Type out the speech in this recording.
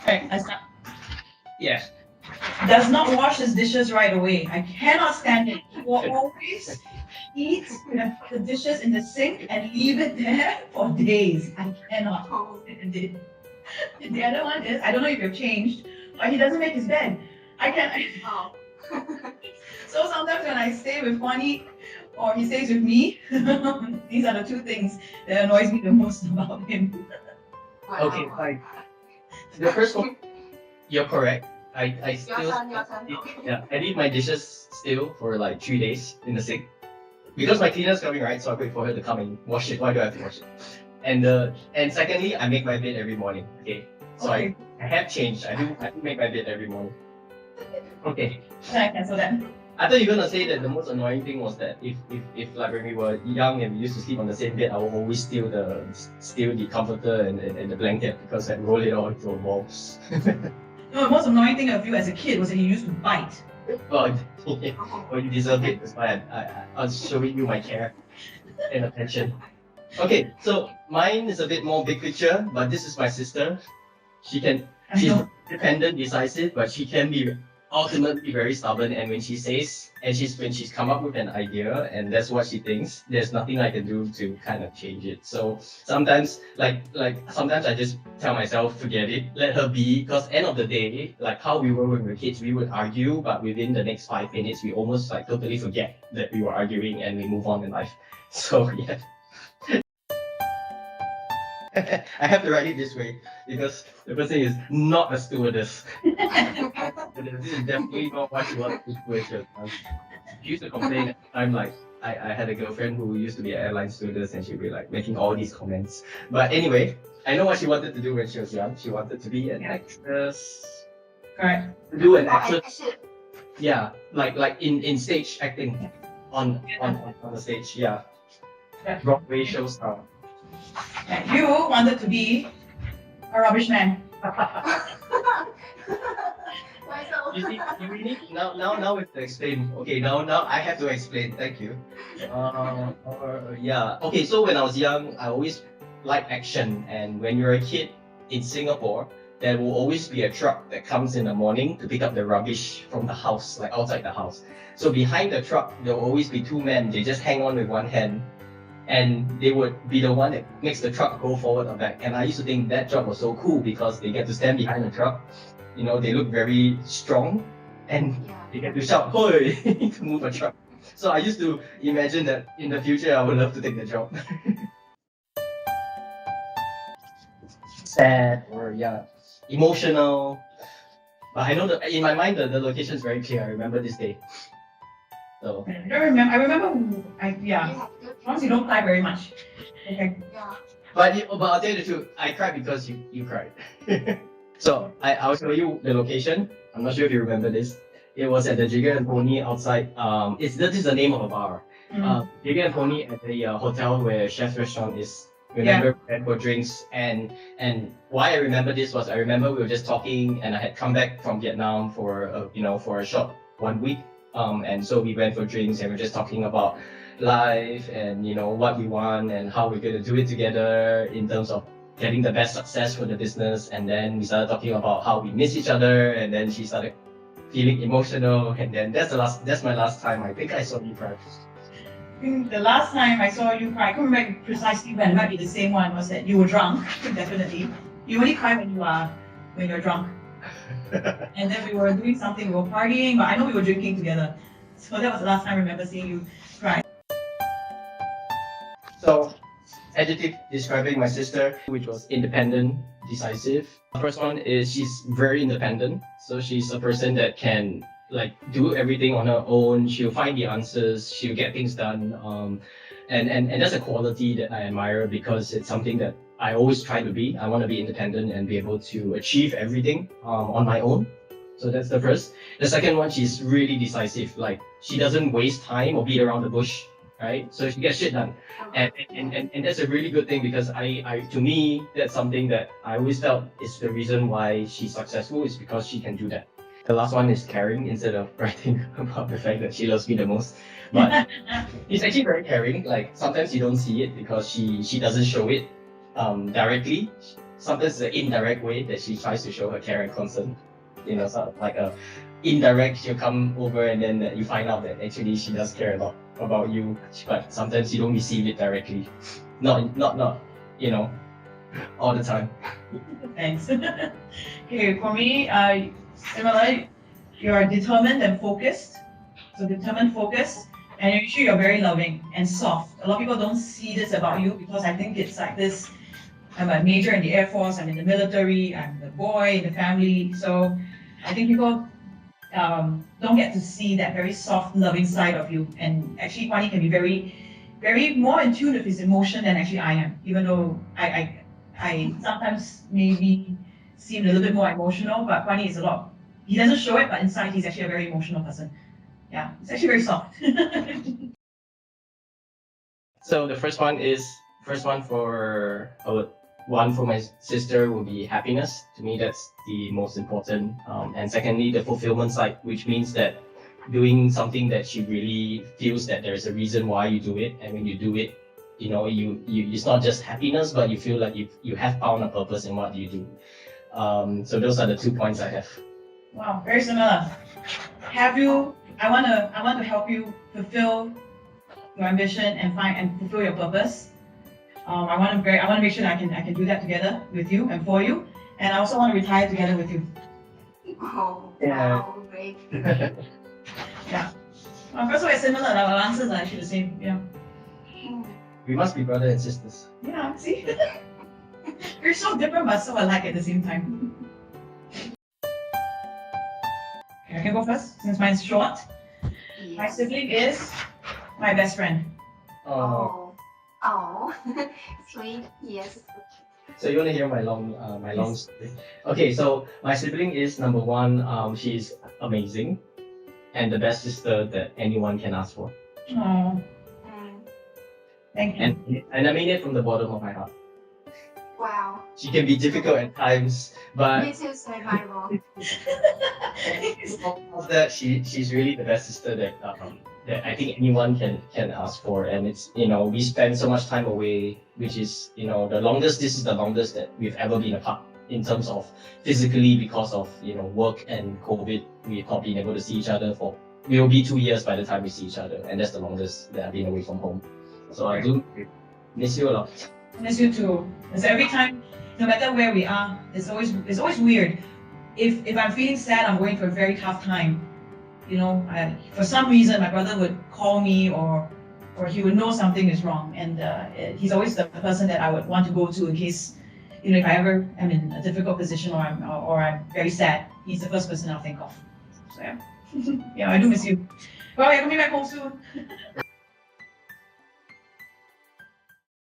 Right, I start. Yeah. Does not wash his dishes right away. I cannot stand it. He will always eat the dishes in the sink and leave it there for days. I cannot stand it. The other one is, I don't know if you've changed, but he doesn't make his bed. I can. Oh. So sometimes when I stay with Kwani or he stays with me, these are the two things that annoys me the most about him. Okay, fine. The first one, you're correct. I Your still turn, your turn. Okay. yeah, I leave my dishes still for like 3 days in the sink. Because my cleaner's coming, right? So I wait for her to come and wash it. Why do I have to wash it? And secondly, I make my bed every morning. Okay. So Okay. I have changed. I do make my bed every morning. Okay. Then I cancel that. I thought you were gonna say that the most annoying thing was that if like when we were young and we used to sleep on the same bed, I would always steal the comforter and the blanket because I'd roll it all into a ball. No, the most annoying thing of you as a kid was that he used to bite. Well, well, you deserve it. That's why I was showing you my care and attention. Okay, so mine is a bit more big picture, but this is my sister. She's independent, decisive, but she can be ultimately very stubborn. And when she's come up with an idea and that's what she thinks, there's nothing I can do to kind of change it. So sometimes, sometimes I just tell myself, forget it, let her be. Because end of the day, like how we were when we were kids, we would argue, but within the next 5 minutes, we almost like totally forget that we were arguing and we move on in life. So yeah. I have to write it this way because the person is not a stewardess. This is definitely not what she wants to do. She used to complain. I'm like, I had a girlfriend who used to be an airline stewardess and she'd be like making all these comments. But anyway, I know what she wanted to do when she was young. She wanted to be an actress. Correct. Do an actress. Yeah, like in stage acting on the stage. Yeah. Broadway show star. And you wanted to be a rubbish man. You see, you really now we have to explain. Okay, now I have to explain. Thank you. Yeah. Okay, so when I was young, I always liked action, and when you're a kid in Singapore, there will always be a truck that comes in the morning to pick up the rubbish from the house, like outside the house. So behind the truck, there will always be two men. They just hang on with one hand, and they would be the one that makes the truck go forward or back. And I used to think that job was so cool because they get to stand behind the truck. You know, they look very strong and they get to shout, "Hoi!" to move a truck. So I used to imagine that in the future I would love to take the job. Sad or yeah, emotional. But I know that in my mind the location is very clear. I remember this day. So I don't remember. I remember. Once you don't cry very much. Okay. Yeah. But I'll tell you the truth, I cried because you cried. So I'll show you the location. I'm not sure if you remember this. It was at the Jigger and Pony outside. This is the name of a bar. Jigger and Pony at the hotel where Chef's Restaurant is. Remember, we went for drinks, and why I remember this was I remember we were just talking, and I had come back from Vietnam for a short 1 week. And so we went for drinks and we're just talking about life and what we want and how we're gonna do it together in terms of getting the best success for the business. And then we started talking about how we miss each other, and then she started feeling emotional, and then that's my last time I think I saw you cry. I think the last time I saw you cry, I can't remember precisely when, it might be the same one, was that you were drunk, definitely. You only cry when you're drunk. And then we were doing something, we were partying, but I know we were drinking together. So that was the last time I remember seeing you cry. So, adjective describing my sister, which was independent, decisive. The first one is she's very independent. So she's a person that can do everything on her own. She'll find the answers. She'll get things done. And that's a quality that I admire because it's something that I always try to be. I want to be independent and be able to achieve everything on my own. So that's the first. The second one, she's really decisive. Like she doesn't waste time or beat around the bush, right? So she gets shit done. And that's a really good thing because to me, that's something that I always felt is the reason why she's successful is because she can do that. The last one is caring instead of writing about the fact that she loves me the most. But she's actually very caring. Like sometimes you don't see it because she doesn't show it directly. sometimes the indirect way that she tries to show her care and concern. Sort of like a indirect, she'll come over and then you find out that actually she does care a lot about you, but sometimes you don't receive it directly. Not, all the time. Thanks. Okay, for me, similar, you're determined and focused. So determined, focused, and usually you're very loving and soft. A lot of people don't see this about you because I think it's like this. I'm a major in the Air Force, I'm in the military, I'm the boy in the family. So I think people don't get to see that very soft, loving side of you. And actually, Kwani can be very, very more in tune with his emotion than actually I am, even though I sometimes maybe seem a little bit more emotional, but Kwani is a lot. He doesn't show it, but inside he's actually a very emotional person. Yeah, it's actually very soft. So the first one for my sister will be happiness. To me, that's the most important. And secondly, the fulfillment side, which means that doing something that she really feels that there's a reason why you do it, and when you do it, you it's not just happiness, but you feel like you have found a purpose in what you do. So those are the 2 points I have. Wow, very similar. I want to help you fulfill your ambition and fulfill your purpose. I want to make sure that I can do that together with you and for you, and I also want to retire together with you. Oh, Yeah. wow, great. Yeah. First of all, it's similar. Our answers are actually the same. Yeah. We must be brothers and sisters. Yeah. See, we're so different but so alike at the same time. Okay, I can go first since mine's short. My Yes. sibling is my best friend. Oh. Oh, sweet. Yes. So you want to hear my long story? Okay, so my sibling is number one. She's amazing, and the best sister that anyone can ask for. Oh, Mm, thank you. And I mean it from the bottom of my heart. wow. She can be difficult at times, but This is admirable. that she's really the best sister that I think anyone can ask for. And it's we spend so much time away, which is this is the longest that we've ever been apart in terms of physically, because of work and COVID. We've not been able to see each other we will be 2 years by the time we see each other, and that's the longest that I've been away from home. So I do miss you a lot. Miss you too. Because every time, no matter where we are, it's always weird. If I'm feeling sad, I'm going through a very tough time. For some reason, my brother would call me or he would know something is wrong, and he's always the person that I would want to go to in case, if I ever am in a difficult position or I'm very sad. He's the first person I'll think of. So yeah, yeah, I do miss you. Well, you're coming back home soon.